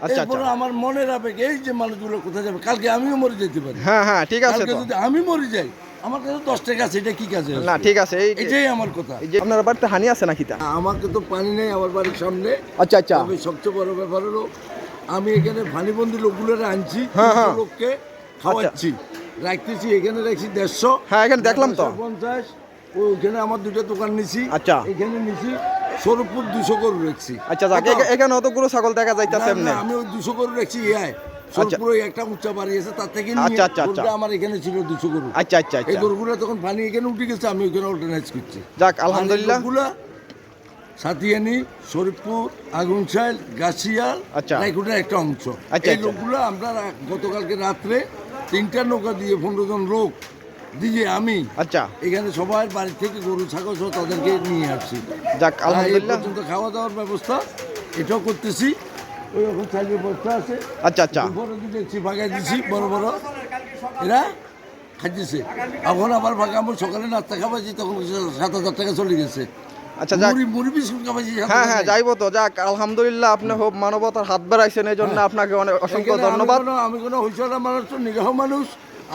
আচ্ছা এরপরে আমার মনের আবেগ এই যে মানুষগুলো কোথায় যাবে, কালকে আমিও মরে যেতে পারি। হ্যাঁ হ্যাঁ ঠিক আছে কালকে তো। যদি আমি মরে যাই, আমার কাছে 10 টাকা আছে, এটা কি কাজে আসবে? না ঠিক আছে, এটাই আমার কথা। এই যে আপনার বাড়িতে হানি আছে নাকি তা? আমাকে তো পানি নেই আমার বাড়ির সামনে। আচ্ছা আচ্ছা। তবে সবচেয়ে বড় ব্যাপার হলো আমি এখানে পানিবন্দী লোকগুলোরে আনছি, হ্যাঁ, হ্যাঁ। 300 লোককে খাওয়াচ্ছি, রাখতেছি। এখানে রাখছি 150। হ্যাঁ, এখানে দেখলাম তো। 50। ওইখানে আমার দুইটা দোকান নিছি। আচ্ছা। এখানে নিছি স্বরূপপুর 200 গরু রাখছি। আচ্ছা যাক, এখানে অত গরু ছাগল দেখা যাইতাছে এমনি। আমি ওই 200 গরু রাখছি। স্বরূপপুরে একটা উচ্চা বাড়ি আছে, তার থেকে আচ্ছা, আচ্ছা, আচ্ছা। গরুটা আমার এখানে ছিল 200 গরু। আচ্ছা আচ্ছা এই আচ্ছা। গরুগুলো তখন পানি এখানে উঠে গেছে, আমি ওইখানে অল্টারনেট করছি। যাক আলহামদুলিল্লাহ। গরুগুলা সাতিয়ানি, শরীফপুর, আগুনশাইল, গাছিয়াল, আচ্ছা। রায়কুটার একটা অংশ। আচ্ছা, এই আচ্ছা। লোকগুলো আমরা গতকালকে রাত্রে 3টা নৌকা দিয়ে 15 জন লোক দিয়ে আমি আচ্ছা এখানে সবার বাড়ি থেকে গরু ছাগল সহ তাদেরকে নিয়ে আসছি। যাক এই আলহামদুলিল্লাহ। পর্যন্ত খাওয়া দাওয়ার ব্যবস্থা এটাও করতেছি। ওই রকম চাইলে বস্তা আছে, আচ্ছা আচ্ছা। বড় দিচ্ছি, ভাগাই দিচ্ছি বড় বড়, এরা খাইতেছে। এখন আবার ভাগাবো, সকালে নাস্তা খাওয়াছি, তখন 7,000 টাকা চলে গেছে। আচ্ছা যাক। মুড়ি বিস্কুট খাওয়াছি। হ্যাঁ হ্যাঁ যাইবো তো। যাক আলহামদুলিল্লাহ, আপনি খুব মানবতার হাত বাড়াইছেন, এই জন্য আপনাকে অনেক অসংখ্য এখানে ধন্যবাদ। আমি কোনো হইচলা মানুষ তো, নিরীহ মানুষ।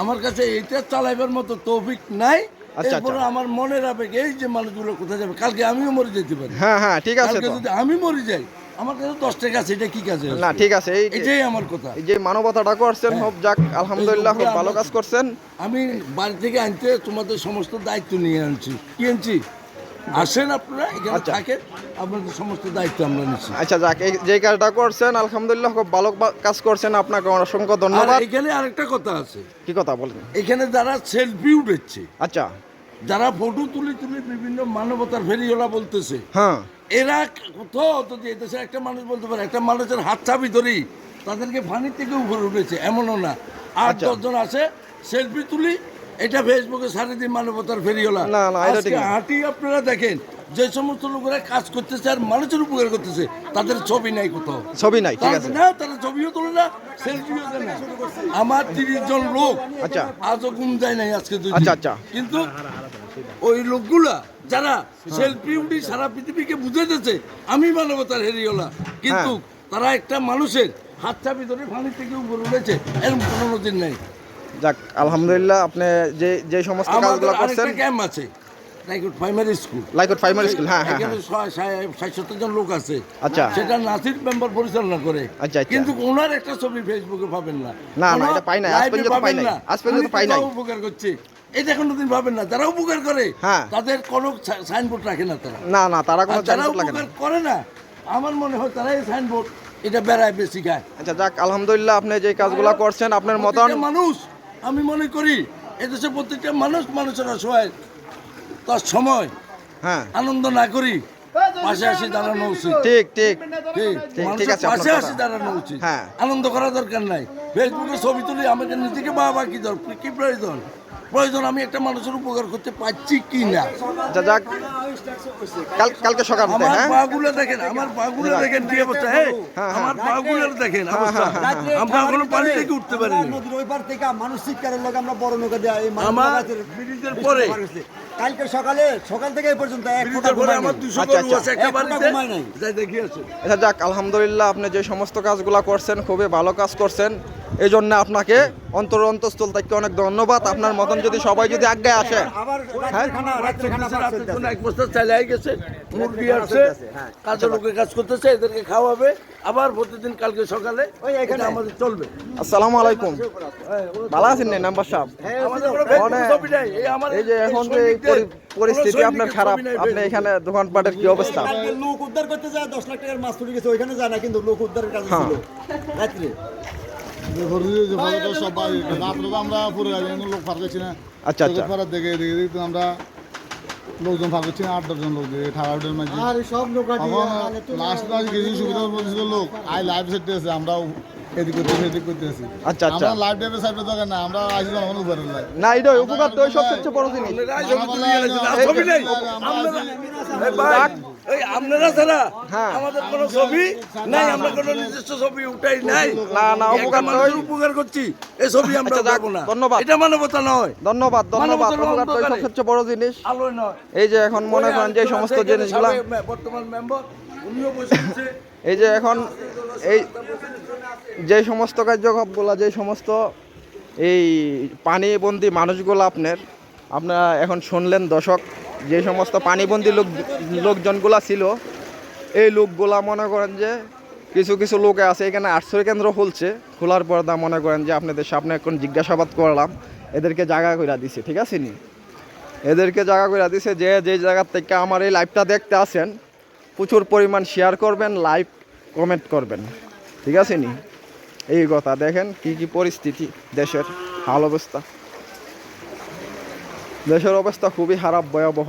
আমার কাছে এইটা চালাইবার মতো তৌফিক নাই। আচ্ছা, এরপরে আচ্ছা। আমার মনের আবেগ এই যে মানুষগুলো কোথায় যাবে, কালকে আমিও মরে যেতে পারি। হ্যাঁ হ্যাঁ ঠিক আছে কালকে তো। যদি আমি মরে যাই, আমার কাছে 10 টাকা আছে, এটা কি কাজে আসবে? না ঠিক আছে, এটাই আমার কথা। এই যে মানবতাটা করছেন, হ্যাঁ। খুব যাক আলহামদুলিল্লাহ, খুব ভালো কাজ করছেন। আমি বাড়ি থেকে আনতে তোমাদের সমস্ত দায়িত্ব নিয়ে আনছি। কি আনছি? আসেন আপনারা এখানে আচ্ছা। থাকেন, আপনাদের সমস্ত দায়িত্ব আমরা নিচ্ছি। আচ্ছা যাক, এই যে কাজটা করছেন আলহামদুলিল্লাহ খুব ভালো কাজ করছেন, আপনাকে অসংখ্য আর ধন্যবাদ। এখানে আরেকটা কথা আছে, কি কথা বলেন? এখানে যারা সেলফি উঠেছে, আচ্ছা। যারা ফটো তুলে তুলে বিভিন্ন মানবতার ফেরিওয়ালা বলতেছে, হ্যাঁ এরা কোথাও তো যে দেশে একটা মানুষ বলতে পারে, একটা মানুষের হাত চাবি ধরি তাদেরকে পানির থেকে উপরে উঠেছে এমনও না। 8-10 জন আছে, সেলফি তুলি, এটা ফেসবুকে সারি দিন মানবতার ফেরিওয়ালা। না, না, এটা ঠিক আজকে না। হাঁটি আপনারা দেখেন, যে সমস্ত লোকেরা কাজ করতেছে আর মানুষের উপকার করতেছে, তাদের ছবি নাই কোথাও। ছবি নাই, ঠিক আছে। না, তারা ছবিও তোলে না, সেলফিও দেয় না। আমার 30 জন লোক আচ্ছা। আজও ঘুম যায় নাই আজকে 2 দিন। আচ্ছা, আচ্ছা। কিন্তু ওই লোকগুলা যারা সেলফি উঠি সারা পৃথিবীকে বুঝাইতেছে আমি মানবতার হেরিওলা, কিন্তু তারা একটা মানুষের হাত চাপি ধরে পানি থেকে উপরে উঠেছে, এরকম কোনো নজির নাই। যাক আলহামদুলিল্লাহ, আপনি যে যে সমস্ত কাজগুলো করছেন। আরেকটা ক্যাম্প আছে, Raikot primary school. Laikot primary school, হ্যাঁ হ্যাঁ এখানে হ্যাঁ। 60-70 জন লোক আছে। আচ্ছা। সেটা নাসির মেম্বার পরিচালনা করে। আচ্ছা, আচ্ছা। কিন্তু ওনার একটা ছবি ফেসবুকে পাবেন না। না, কোনো এটা পাই নাই, আজ লাইভে পর্যন্ত পাই পাবেন নাই, না। আজ পর্যন্ত উনি পাই নাই। কোথাও উপকার করছে, এটা কোনোদিন পাবেন না। যারা উপকার করে হ্যাঁ। তাদের কোনো সাইনবোর্ড রাখে না তারা। না না, তারা আর কোনো যারা চাকরি লাগে না। উপকার করে না, আমার মনে হয় তারাই সাইনবোর্ড এটা বেড়ায় বেশি খায়। আচ্ছা যাক আলহামদুলিল্লাহ, আপনি যে কাজগুলো করছেন আপনার মতন। প্রত্যেকটা মানুষ, আমি মনে করি এদেশে প্রত্যেকটা মানুষ মানুষের অসহায়, তার সময় হ্যাঁ আনন্দ না করি পাশে আসি দাঁড়ানো উচিত। ঠিক ঠিক। ঠিক, ঠিক মানুষের আছে, আপনার পাশে কথা। আসি দাঁড়ানো উচিত। হ্যাঁ। আনন্দ করা দরকার নাই। ফেসবুকে ছবি তুলি আমাকে নিজেকে বাবা কি দরকার, কি প্রয়োজন? প্রয়োজন আমি একটা মানুষের উপকার করতে পারছি কি না। আচ্ছা যাক, কালকে সকালে, আমার হ্যাঁ পাগুলো দেখেন, আমার পাগুলো দেখেন কি অবস্থা। আমার পাগুলো দেখেন অবস্থা। আমরা এখনো পানি থেকে উঠতে পারিনি। নদীর ওই পার থেকে মানুষ চিৎকারের লোক আমরা বড় নৌকা দেয়া এই আমার ব্রিজের পরে, কালকে সকাল থেকে এই পর্যন্ত এক ফোঁটা ব্রিজের পরে ঘুমাই আমার নাই। 200 আচ্ছা, গরু আচ্ছা। আছে একটা এক ফোঁটা বাড়িতে, ঘুমাই নাই। যাই দেখি আছে। আচ্ছা যাক আলহামদুলিল্লাহ, আপনি যে সমস্ত কাজগুলো করছেন খুবই ভালো কাজ করছেন, এই জন্য আপনাকে অন্তঃস্থল থেকে অনেক ধন্যবাদ। আপনার মতন যদি সবাই যদি আজ্ঞায় আসে। আবার হ্যাঁ? রাত্রে খানা রাতের জন্য এক বস্তা চাইলে গেছে, মুরগি আছে, কাজের লোকে কাজ করতেছে, এদেরকে খাওয়াবে। আবার প্রতিদিন কালকে সকালে এটা আমাদের চলবে। আসসালামু আলাইকুম, ভালো আছেন না নাম্বার সাহেব? আমাদের কোনো Facebook অনেক- ছবি নাই। এই যে এখন যে এই পরিস্থিতি আপনার খারাপ, আপনি এখানে দোকানপাটের কি অবস্থা? কালকে লোক উদ্ধার করতে যায় 10 লাখ টাকার মাছ চুরি গেছে, ওইখানে যায় না, কিন্তু লোক উদ্ধারের কাজ হ্যাঁ। ছিল রাত্রে। আমরা পুরো লোক ফার করছি না। আচ্ছা, আচ্ছা। দেখে দেখে আমরা লোকজন ফার করছি না, 8-10 জন লোক দিয়ে ঠাড়াউটের মাঝে। আর সব নৌকা দিয়ে লাস্ট কিছু সুবিধা বলছিল লোক আই লাইভ সেট আছে, আমরা এদিক করতেছি এদিক করতেছি। আচ্ছা, আচ্ছা। আমরা লাইভ ডেভের সাইডে দরকার না, আমরা আসি যখন উপরে লাই। না এটা উপকার তো সবচেয়ে বড় জিনিস। ছবি নেই। এই ভাই, এই আপনারা ছাড়া হ্যাঁ। আমাদের কোনো ছবি নাই, আমরা কোনো নিজস্ব ছবি উঠাই নাই। না, না, একটা উপকার মানুষের নয়। উপকার করছি, এই ছবি আমরা আচ্ছা, যাক, দেবো না। ধন্যবাদ। এটা মানবতা নয়, ধন্যবাদ ধন্যবাদ। মানবতার উপকার তো অন্ধকারে। সবচেয়ে বড় জিনিস। আলোয় নয়। এই যে এখন মনে করেন যে সমস্ত জিনিসগুলা, বর্তমান মেম্বার উনিও বসে আছে। এই যে এখন এই যে সমস্ত কার্যকলাপগুলো, যে সমস্ত এই পানিবন্দী মানুষগুলো আপনারা এখন শুনলেন দর্শক, যে সমস্ত পানিবন্দী লোকজনগুলা ছিল, এই লোকগুলা মনে করেন যে কিছু কিছু লোকে আছে এখানে আশ্রয় কেন্দ্র খুলছে, খোলার পর দা মনে করেন যে আপনাদের সামনে এখন জিজ্ঞাসাবাদ করলাম, এদেরকে জায়গা করে দিছে, ঠিক আছে নি? এদেরকে জায়গা করে দিছে। যে যে জায়গার থেকে আমার এই লাইভটা দেখতে আসেন, প্রচুর পরিমাণ শেয়ার করবেন, লাইভ কমেন্ট করবেন, ঠিক আছে নি? এই কথা দেখেন কি কি পরিস্থিতি, দেশের হাল অবস্থা, দেশের অবস্থা খুবই খারাপ, ভয়াবহ।